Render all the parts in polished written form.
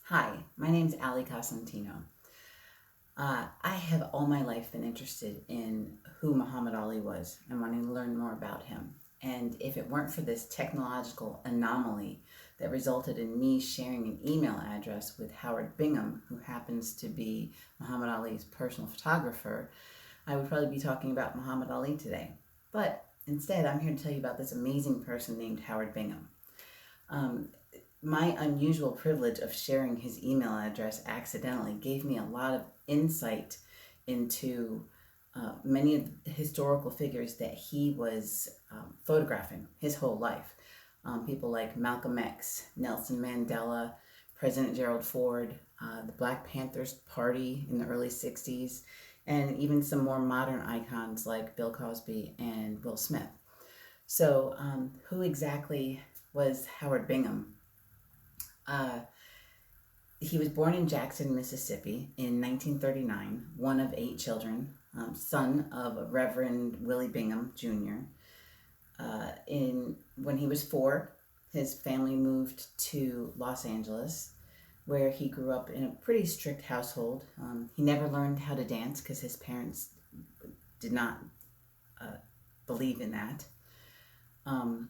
Hi, my name's Ali Cosentino. I have all my life been interested in who Muhammad Ali was and wanting to learn more about him. And if it weren't for this technological anomaly that resulted in me sharing an email address with Howard Bingham, who happens to be Muhammad Ali's personal photographer, I would probably be talking about Muhammad Ali today. But instead, I'm here to tell you about this amazing person named Howard Bingham. Um, my unusual privilege of sharing his email address accidentally gave me a lot of insight into many of the historical figures that he was photographing his whole life. People like Malcolm X, Nelson Mandela, President Gerald Ford, the Black Panthers Party in the early 60s, and even some more modern icons like Bill Cosby and Will Smith. So, who exactly was Howard Bingham? Uh, he was born in Jackson, Mississippi in 1939, one of eight children, son of Reverend Willie Bingham Jr. When he was four, his family moved to Los Angeles, where he grew up in a pretty strict household. He never learned how to dance because his parents did not uh, believe in that. Um,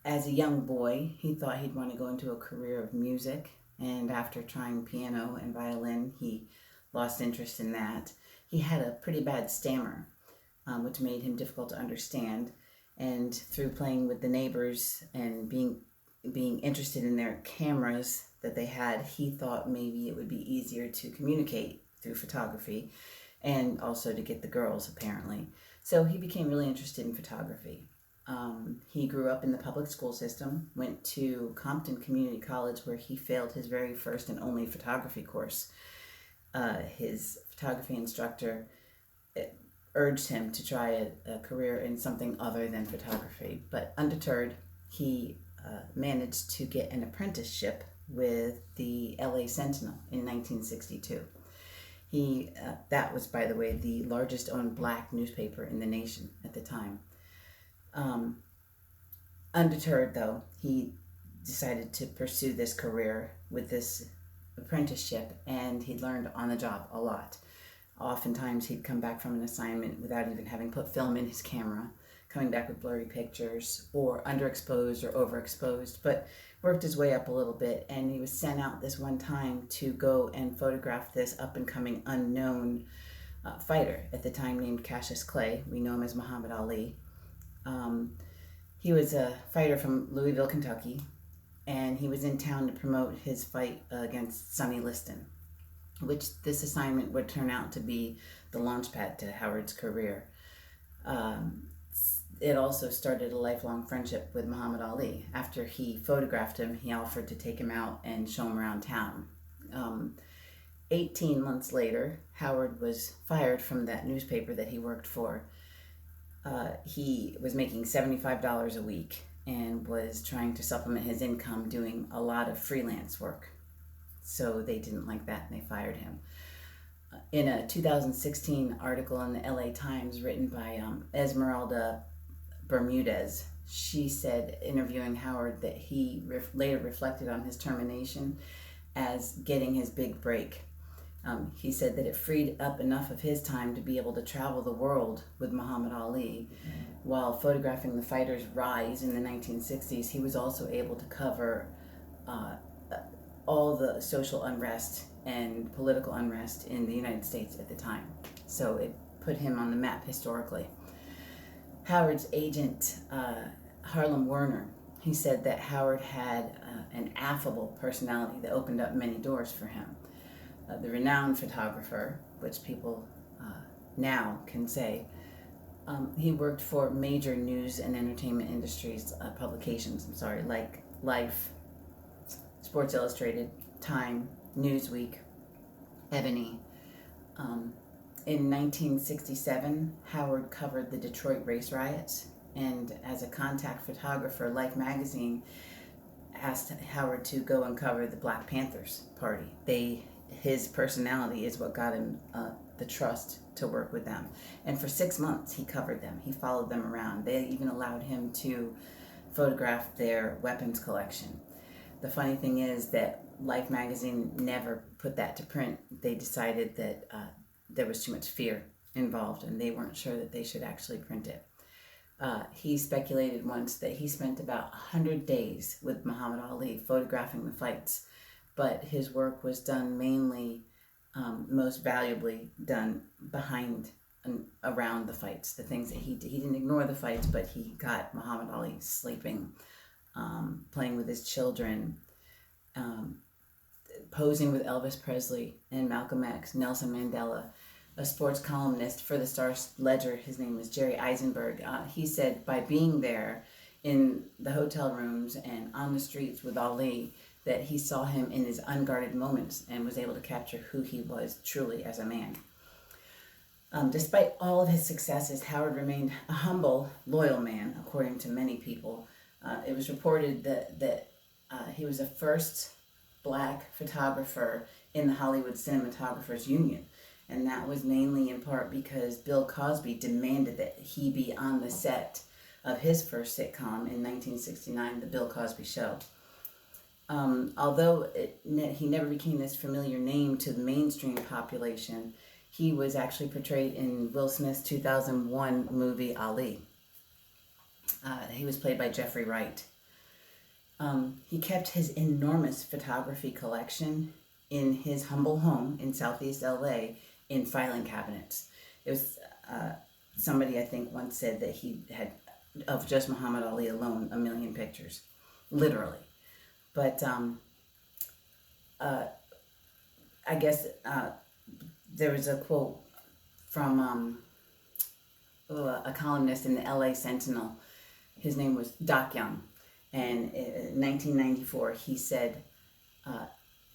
as a young boy, he thought he'd want to go into a career of music, and after trying piano and violin, he lost interest in that. He had a pretty bad stammer, which made him difficult to understand. And through playing with the neighbors and being interested in their cameras that they had, he thought maybe it would be easier to communicate through photography and also to get the girls, apparently. So he became really interested in photography. He grew up in the public school system, went to Compton Community College, where he failed his very first and only photography course. His photography instructor urged him to try a career in something other than photography, but undeterred, he managed to get an apprenticeship with the LA Sentinel in 1962. That was, by the way, the largest owned black newspaper in the nation at the time. Um, Undeterred, though, he decided to pursue this career with this apprenticeship, and he learned on the job a lot. Oftentimes, he'd come back from an assignment without even having put film in his camera, coming back with blurry pictures or underexposed or overexposed, but worked his way up a little bit. And he was sent out this one time to go and photograph this up and coming unknown fighter at the time named Cassius Clay. We know him as Muhammad Ali. Um, he was a fighter from Louisville, Kentucky, and he was in town to promote his fight against Sonny Liston, which this assignment would turn out to be the launchpad to Howard's career. Um, it also started a lifelong friendship with Muhammad Ali. After he photographed him, he offered to take him out and show him around town. Um, 18 months later, Howard was fired from that newspaper that he worked for. He was making $75 a week and was trying to supplement his income doing a lot of freelance work. So they didn't like that and they fired him. In a 2016 article in the LA Times written by Esmeralda Bermudez, she said, interviewing Howard, that he later reflected on his termination as getting his big break. He said that it freed up enough of his time to be able to travel the world with Muhammad Ali. While photographing the fighter's rise in the 1960s, he was also able to cover uh, all the social unrest and political unrest in the United States at the time. So it put him on the map historically. Howard's agent, Harlem Werner, he said that Howard had an affable personality that opened up many doors for him. The renowned photographer, which people now can say, he worked for major news and entertainment industries, publications, like Life, Sports Illustrated, Time, Newsweek, Ebony. Um, in 1967, Howard covered the Detroit race riots, and as a contact photographer, Life magazine asked Howard to go and cover the Black Panthers Party. His personality is what got him the trust to work with them. And for 6 months, he covered them. He followed them around. They even allowed him to photograph their weapons collection. the funny thing is that Life magazine never put that to print. They decided that there was too much fear involved and they weren't sure that they should actually print it. He speculated once that he spent about 100 days with Muhammad Ali photographing the fights, but his work was done mainly, most valuably done behind and around the fights. The things that he didn't ignore the fights, but he got Muhammad Ali sleeping, playing with his children, posing with Elvis Presley and Malcolm X, Nelson Mandela. A sports columnist for the Star-Ledger, his name is Jerry Eisenberg. He said by being there in the hotel rooms and on the streets with Ali, that he saw him in his unguarded moments and was able to capture who he was truly as a man. Despite all of his successes, Howard remained a humble, loyal man, according to many people. It was reported that he was the first black photographer in the Hollywood Cinematographers Union. And that was mainly in part because Bill Cosby demanded that he be on the set of his first sitcom in 1969, The Bill Cosby Show. Although he never became this familiar name to the mainstream population, he was actually portrayed in Will Smith's 2001 movie Ali. He was played by Jeffrey Wright. He kept his enormous photography collection in his humble home in Southeast LA in filing cabinets. It was somebody I think once said that he had, of just Muhammad Ali alone, 1 million pictures, literally. But I guess there was a quote from a columnist in the LA Sentinel. His name was Doc Young, and in 1994 he said,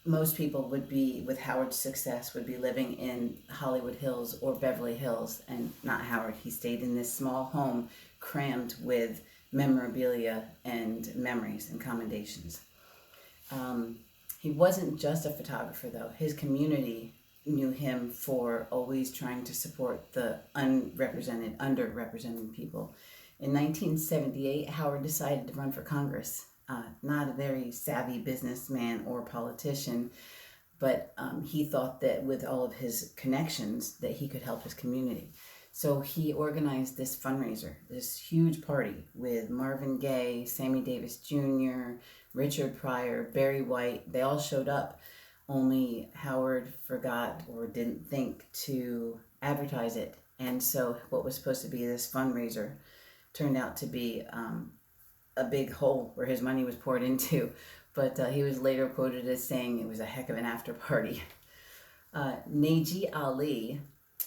most people would be, with Howard's success, would be living in Hollywood Hills or Beverly Hills, and not Howard. He stayed in this small home crammed with memorabilia and memories and commendations. He wasn't just a photographer, though. His community knew him for always trying to support the unrepresented, underrepresented people. In 1978, Howard decided to run for Congress. Not a very savvy businessman or politician, but he thought that with all of his connections that he could help his community. So he organized this fundraiser, this huge party with Marvin Gaye, Sammy Davis Jr., Richard Pryor, Barry White. They all showed up, only Howard forgot or didn't think to advertise it. And so what was supposed to be this fundraiser turned out to be a big hole where his money was poured into, but he was later quoted as saying it was a heck of an after party. Naji Ali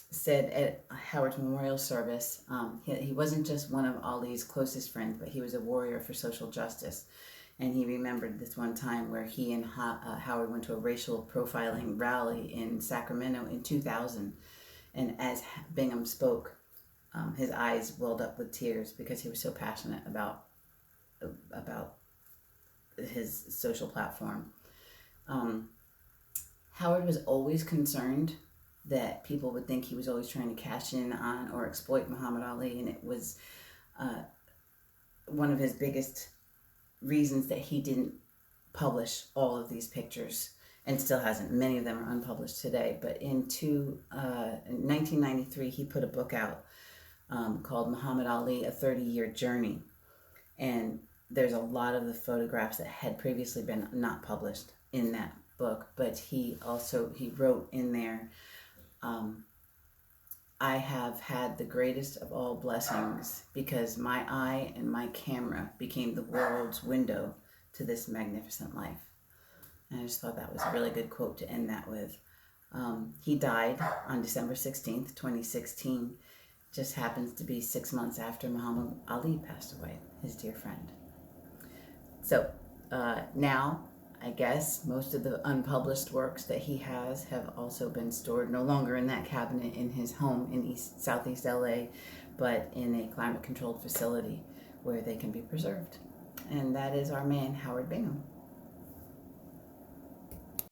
said at Howard's memorial service, he wasn't just one of Ali's closest friends, but he was a warrior for social justice. And he remembered this one time where he and Howard went to a racial profiling rally in Sacramento in 2000. And as Bingham spoke, his eyes welled up with tears because he was so passionate about his social platform. Howard was always concerned that people would think he was always trying to cash in on or exploit Muhammad Ali, and it was one of his biggest reasons that he didn't publish all of these pictures, and still hasn't. Many of them are unpublished today, but in 1993 he put a book out called Muhammad Ali, A 30-Year Journey, and there's a lot of the photographs that had previously been not published in that book, but he wrote in there, I have had the greatest of all blessings because my eye and my camera became the world's window to this magnificent life. And I just thought that was a really good quote to end that with. He died on December 16th, 2016. Just happens to be 6 months after Muhammad Ali passed away, his dear friend. So now, I guess, most of the unpublished works that he has have also been stored no longer in that cabinet in his home in Southeast LA, but in a climate-controlled facility where they can be preserved. And that is our man, Howard Bingham.